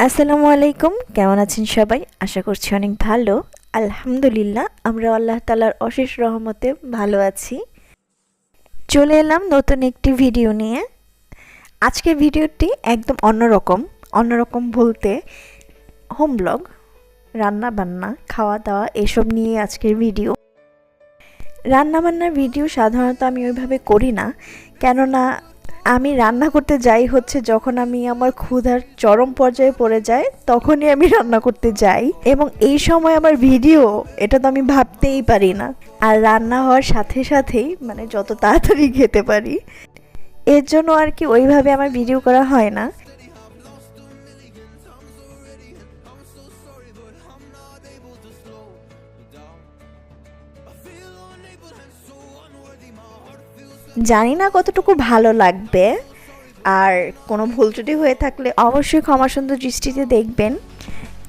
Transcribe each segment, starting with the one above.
আসসালামু আলাইকুম, কেমন আছেন সবাই? আশা করছি অনেক ভালো। আলহামদুলিল্লাহ, আমরা আল্লাহ তাআলার অশেষ রহমতে ভালো আছি। চলে এলাম নতুন একটি ভিডিও নিয়ে। আজকের ভিডিওটি একদম অন্যরকম বলতে হোম ব্লগ, রান্না বান্না, খাওয়া দাওয়া এসব নিয়ে আজকের ভিডিও। রান্না বান্নার ভিডিও সাধারণত আমি ওইভাবে করি না, কেননা আমি রান্না করতে যাই হচ্ছে যখন আমি আমার ক্ষুধার চরম পর্যায়ে পড়ে যায়, তখনই আমি রান্না করতে যাই। এবং এই সময় আমার ভিডিও, এটা তো আমি ভাবতেই পারি না। আর রান্না হওয়ার সাথে সাথেই মানে যত তাড়াতাড়ি খেতে পারি, এর জন্য আর কি ওইভাবে আমার ভিডিও করা হয় না। জানি না কতটুকু ভালো লাগবে, আর কোনো ভুল ত্রুটি হয়ে থাকলে অবশ্যই ক্ষমা সুন্দর দৃষ্টিতে দেখবেন।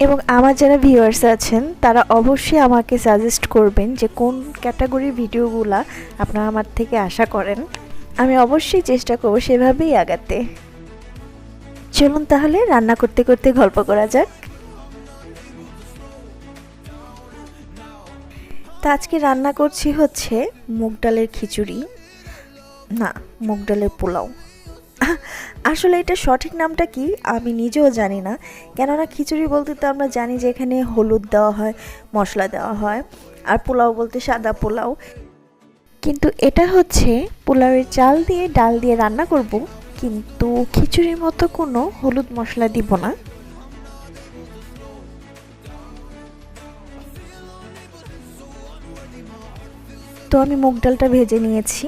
এবং আমার যারা ভিউয়ার্স আছেন তারা অবশ্যই আমাকে সাজেস্ট করবেন যে কোন ক্যাটাগরির ভিডিওগুলো আপনারা আমার থেকে আশা করেন। আমি অবশ্যই চেষ্টা করব সেভাবেই আগাতে। চলুন তাহলে রান্না করতে করতে গল্প করা যাক। তা আজকে রান্না করছি হচ্ছে মুগ ডালের খিচুড়ি, না মুগ ডালের পোলাও। আসলে এটা সঠিক নামটা কি আমি নিজেও জানি না, কেননা খিচুড়ি বলতে তো আমরা জানি যে এখানে হলুদ দেওয়া হয়, মশলা দেওয়া হয়, আর পোলাও বলতে সাদা পোলাও। কিন্তু এটা হচ্ছে পোলাওয়ের চাল দিয়ে ডাল দিয়ে রান্না করব, কিন্তু খিচুড়ির মতো কোনো হলুদ মশলা দিব না। তো আমি মুগ ডালটা ভেজে নিয়েছি।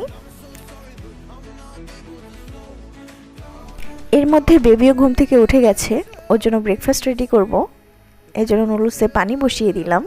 এর মধ্যে বেবিও ঘুম থেকে উঠে গেছে, ওর জন্য ব্রেকফাস্ট রেডি করব। এই জন্য নুডলসে পানি বসিয়ে দিলাম।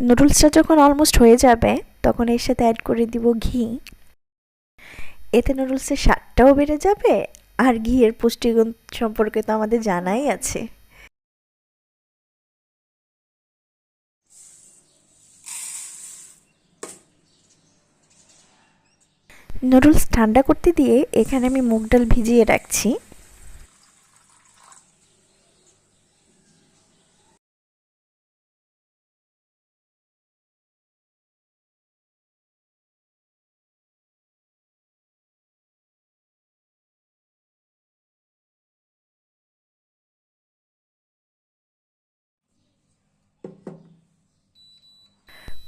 নুডলসটা যখন অলমোস্ট হয়ে যাবে তখন এর সাথে অ্যাড করে দিব ঘি। এতে নুডলসের স্বাদটাও বেড়ে যাবে, আর ঘিয়ের পুষ্টিগুণ সম্পর্কে তো আমাদের জানাই আছে। নুডলস ঠান্ডা করতে দিয়ে এখানে আমি মুগ ডাল ভিজিয়ে রাখছি।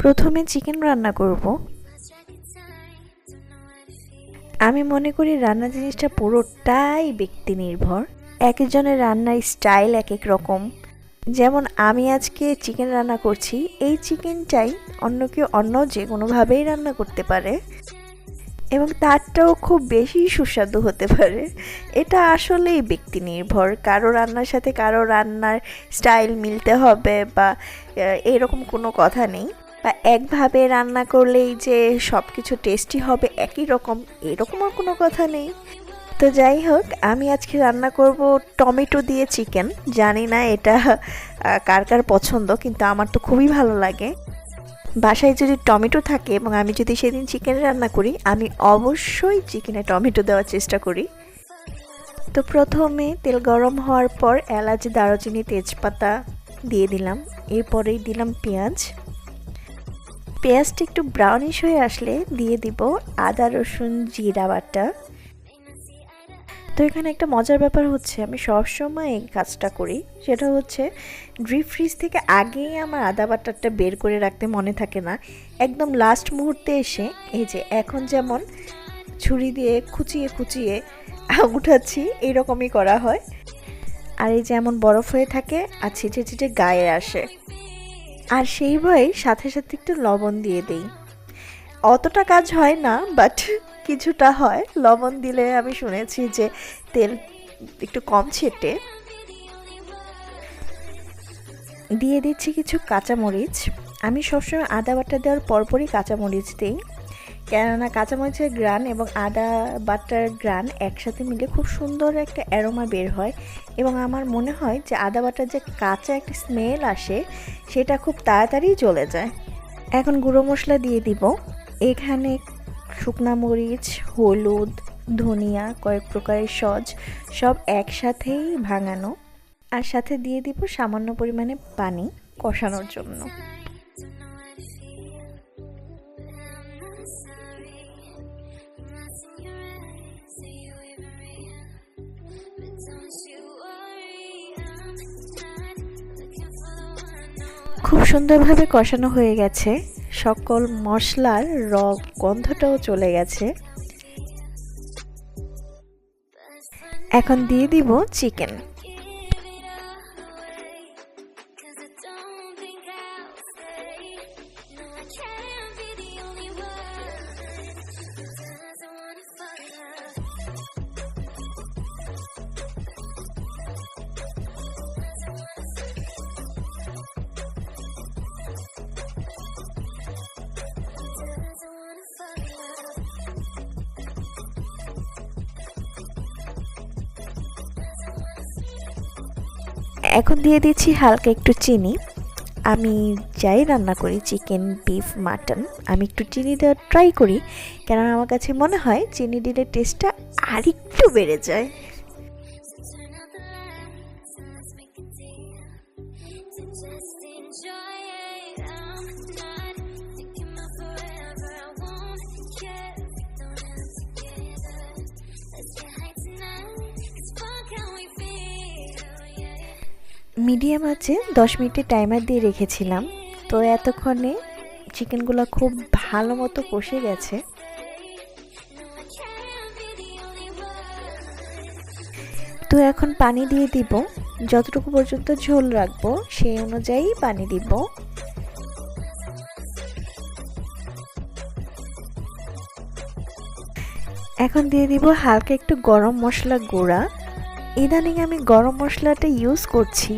প্রথমে চিকেন রান্না করব। আমি মনে করি রান্না জিনিসটা পুরোটাই ব্যক্তি নির্ভর, এক একজনের রান্নার স্টাইল এক এক রকম। যেমন আমি আজকে চিকেন রান্না করছি, এই চিকেনটাই অন্য কেউ অন্য যে কোনোভাবেই রান্না করতে পারে এবং তারটাও খুব বেশি সুস্বাদু হতে পারে। এটা আসলেই ব্যক্তি নির্ভর, কারো রান্নার সাথে কারো রান্নার স্টাইল মিলতে হবে বা এরকম কোনো কথা নেই, বা একভাবে রান্না করলেই যে সব কিছু টেস্টি হবে একই রকম, এরকমও কোনো কথা নেই। তো যাই হোক, আমি আজকে রান্না করব টমেটো দিয়ে চিকেন। জানি না এটা কার কার পছন্দ, কিন্তু আমার তো খুবই ভালো লাগে। বাসায় যদি টমেটো থাকে এবং আমি যদি সেদিন চিকেন রান্না করি, আমি অবশ্যই চিকেনে টমেটো দেওয়ার চেষ্টা করি। তো প্রথমে তেল গরম হওয়ার পর এলাচ, দারুচিনি, তেজপাতা দিয়ে দিলাম। এরপরেই দিলাম পেঁয়াজ। পেঁয়াজটা একটু ব্রাউনিশ হয়ে আসলে দিয়ে দিব আদা, রসুন, জিরা বাটা। তো এখানে একটা মজার ব্যাপার হচ্ছে, আমি সবসময় এই কাজটা করি, সেটা হচ্ছে ডিপ ফ্রিজ থেকে আগেই আমার আদা বাটারটা বের করে রাখতে মনে থাকে না, একদম লাস্ট মুহূর্তে এসে এই যে এখন যেমন ছুরি দিয়ে খুঁচিয়ে খুঁচিয়ে উঠাচ্ছি, এইরকমই করা হয়। আর এই যেমন বরফ হয়ে থাকে আর ছিটে ছিটে গায়ে আসে, আর সেই ভয়ে সাথে সাথে একটু লবণ দিয়ে দেই। অতটা কাজ হয় না, বাট কিছুটা হয়। লবণ দিলে আমি শুনেছি যে তেল একটু কম ছেটে। দিয়ে দিচ্ছি কিছু কাঁচামরিচ। আমি সবসময় আদা বাটা দেওয়ার পরপরই কাঁচামরিচ দিই, কেননা কাঁচামরিচের গ্রান এবং আদা বাটার গ্রান একসাথে মিলে খুব সুন্দর একটা অ্যারোমা বের হয়, এবং আমার মনে হয় যে আদা বাটার যে কাঁচা একটা স্মেল আসে সেটা খুব তাড়াতাড়ি চলে যায়। এখন গুঁড়ো মশলা দিয়ে দিব। এখানে শুকনা মরিচ, হলুদ, ধনিয়া, কয়েক প্রকারের সস সব একসাথেই ভাঙানো, আর সাথে দিয়ে দিব সামান্য পরিমাণে পানি কষানোর জন্য। খুব সুন্দরভাবে কষানো হয়ে গেছে, সকল মশলার গন্ধটাও চলে গেছে। এখন দিয়ে দিব চিকেন। এখন দিয়ে দিচ্ছি হালকা একটু চিনি। আমি যাই রান্না করি, চিকেন, বিফ, মাটন, আমি একটু চিনি দেওয়ার ট্রাই করি, কেননা আমার কাছে মনে হয় চিনি দিলে টেস্টটা আরেকটু বেড়ে যায়। মিডিয়াম আছে 10 মিনিটের টাইমার দিয়ে রেখেছিলাম, তো এতক্ষণে চিকেনগুলো খুব ভালো মতো কষে গেছে। তো এখন পানি দিয়ে দিব, যতটুকু পর্যন্ত ঝোল রাখবো সেই অনুযায়ী পানি দিব। এখন দিয়ে দিব হালকা একটু গরম মশলা গুঁড়া। ইদানিং আমি গরম মশলাটা ইউজ করছি,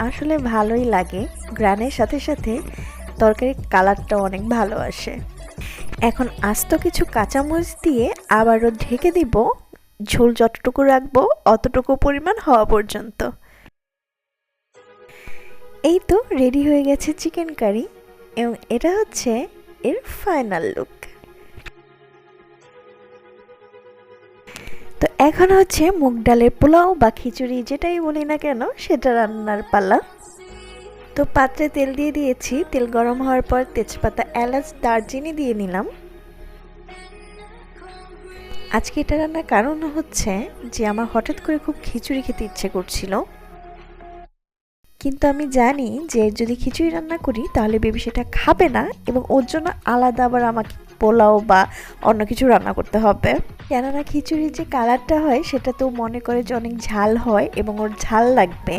আসলে ভালোই লাগে, গ্রানের সাথে সাথে তরকারির কালারটা অনেক ভালো আসে। এখন আস্ত কিছু কাঁচামরিচ দিয়ে আবারও ঢেকে দিব, ঝোল যতটুকু রাখবো অতটুকু পরিমাণ হওয়া পর্যন্ত। এই তো রেডি হয়ে গেছে চিকেন কারি, এবং এটা হচ্ছে এর ফাইনাল লুক। তো এখন হচ্ছে মুগ ডালের পোলাও বা খিচুড়ি যেটাই বলি না কেন সেটা রান্নার পালা। তো পাত্রে তেল দিয়ে দিয়েছি, তেল গরম হওয়ার পর তেজপাতা, এলাচ, দারচিনি দিয়ে নিলাম। আজকে এটা রান্নার কারণ হচ্ছে যে আমার হঠাৎ করে খুব খিচুড়ি খেতে ইচ্ছে করছিল, কিন্তু আমি জানি যে যদি খিচুড়ি রান্না করি তাহলে বেবি সেটা খাবে না, এবং ওর জন্য আলাদা আবার আমাকে পোলাও বা অন্য কিছু রান্না করতে হবে, কেননা খিচুড়ির যে কালারটা হয় সেটা তো মনে করে যে অনেক ঝাল হয় এবং ওর ঝাল লাগবে।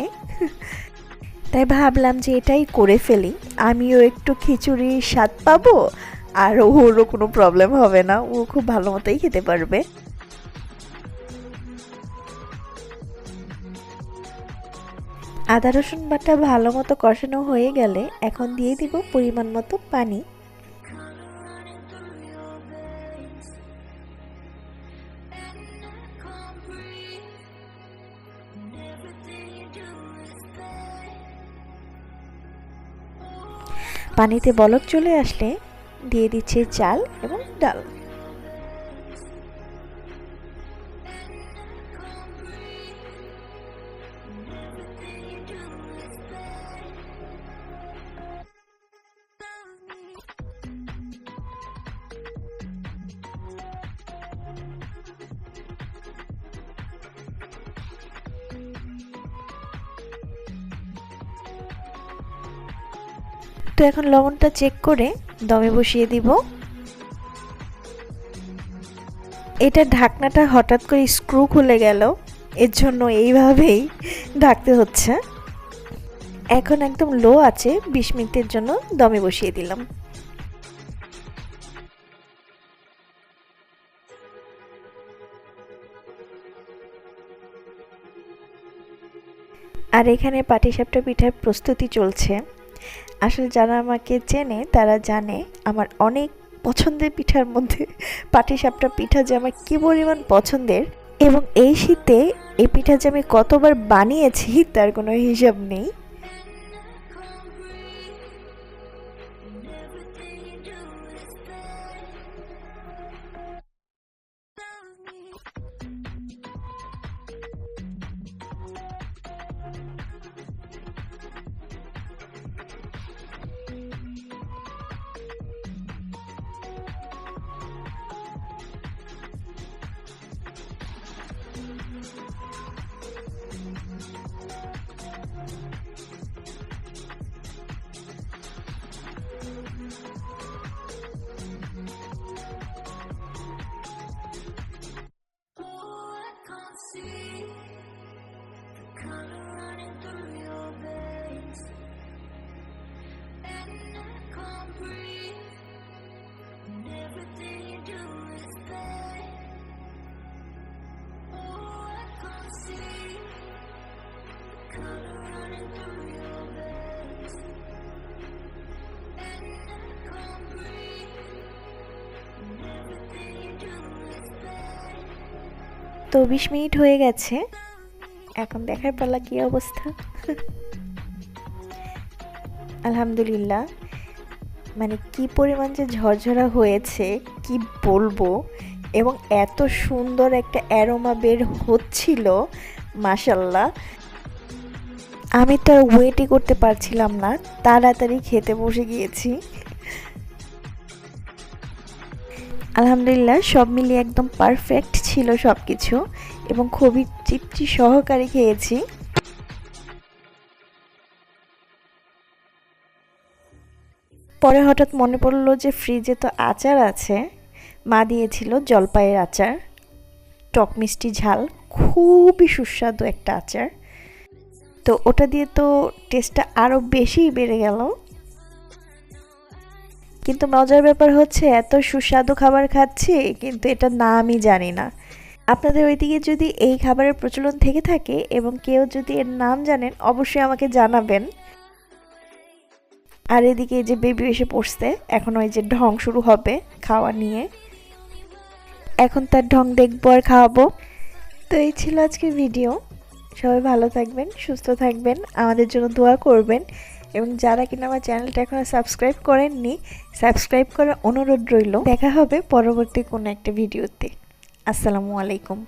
তাই ভাবলাম যে এটাই করে ফেলি, আমিও একটু খিচুড়ির স্বাদ পাবো আর ওরও কোনো প্রবলেম হবে না, ও খুব ভালো মতোই খেতে পারবে। আদা রসুন বাটা ভালো মতো কষানো হয়ে গেলে এখন দিয়ে দিব পরিমাণ মতো পানি। পানিতে বলক চলে আসলে দিয়ে দিচ্ছি চাল এবং ডাল। তো এখন লবণটা চেক করে দমে বসিয়ে দিব। এটা ঢাকনাটা হঠাৎ করে স্ক্রু খুলে গেল, এর জন্য এইভাবেই ঢাকতে হচ্ছে। এখন একদম লো আছে 20 মিনিটের জন্য দমে বসিয়ে দিলাম। আর এখানে পাটিসাপটা পিঠার প্রস্তুতি চলছে। আসলে যারা আমাকে চেনে তারা জানে আমার অনেক পছন্দের পিঠার মধ্যে পাটিসাপটা পিঠা যে আমার কী পরিমাণ পছন্দের, এবং এই শীতে এই পিঠা যে আমি কতবার বানিয়েছি তার কোনো হিসাব নেই। তো 20 মিনিট হয়ে গেছে, এখন দেখার পালা কি অবস্থা। আলহামদুলিল্লাহ, মানে কি পরিমাণ যে ঝরঝরা হয়েছে কি বলবো, এবং এত সুন্দর একটা অ্যারোমা বের হচ্ছিল, মাশাল্লাহ। আমি তো আর ওয়েটই করতে পারছিলাম না, তাড়াতাড়ি খেতে বসে গিয়েছি। আলহামদুলিল্লাহ, সব মিলিয়ে একদম পারফেক্ট ছিল সব কিছু, এবং খুবই তৃপ্তি সহকারে খেয়েছি। পরে হঠাৎ মনে পড়লো যে ফ্রিজে তো আচার আছে, মা দিয়েছিল জলপাইয়ের আচার, টক মিষ্টি ঝাল, খুবই সুস্বাদু একটা আচার। তো ওটা দিয়ে তো টেস্টটা আরও বেশি বেড়ে গেল। কিন্তু মজার ব্যাপার হচ্ছে এত সুস্বাদু খাবার খাচ্ছি কিন্তু এটার নামই জানি না। আপনাদের ওইদিকে যদি এই খাবারের প্রচলন থেকে থাকে এবং কেউ যদি এর নাম জানেন অবশ্যই আমাকে জানাবেন। আর এদিকে যে বেবি এসে পড়ছে, এখন ওই যে ঢং শুরু হবে খাওয়া নিয়ে, এখন তার ঢং দেখবো আর খাওয়াবো। তো এই ছিল আজকের ভিডিও। সবাই ভালো থাকবেন, সুস্থ থাকবেন, আমাদের জন্য দোয়া করবেন, এবং যারা কিনা আমার চ্যানেলটা এখনো সাবস্ক্রাইব করেননি সাবস্ক্রাইব করার অনুরোধ রইল। দেখা হবে পরবর্তী কোনো একটা ভিডিওতে। আসসালামু আলাইকুম।